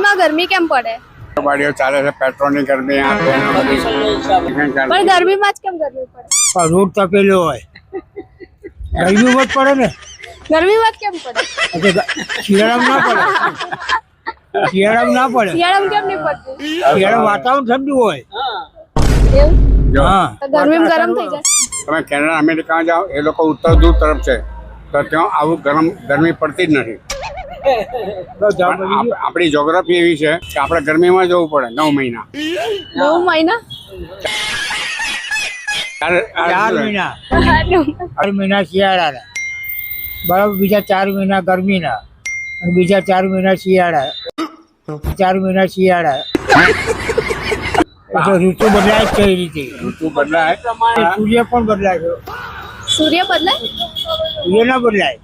માં ગરમી કેમ પડે? ગાડીઓ ચાલે છે, પેટ્રોલની ગરમી પણ ગરમીમાં જ કેમ ગરમી પડે? રોડ તપેલો હોય, ગરમીમાં જ પડે ને. ગરમીમાં જ કેમ પડે? શિયાળામાં ના પડે, શિયાળામાં ના પડે. શિયાળામાં કેમ નહીં પડતી? શિયાળામાં વાતાવરણ ઠંડુ હોય. એવું? હા, તો ગરમીમાં ગરમ થઈ જાય. તમે કેનેડા અમેરિકા જાઓ, એ લોકો ઉત્તર ધ્રુવ તરફ છે, તો ત્યાં આવું ગરમી પડતી જ નથી. પણ આપણી જોગ્રાફી એવી છે કે આપણે ગરમીમાં જવું પડે 9 મહિના. 9 મહિના? 4 મહિના. 4 મહિના શિયાળાના, બરાબર. બીજા 4 મહિના ગરમીના, અને બીજા 4 મહિના શિયાળા. 4 મહિના શિયાળા. એટલે ઋતુ બદલાય જ છે. એ રીતે ઋતુ બદલાય, સૂર્ય પણ બદલાય છે. સૂર્ય બદલાય? સૂર્ય ના બદલાય.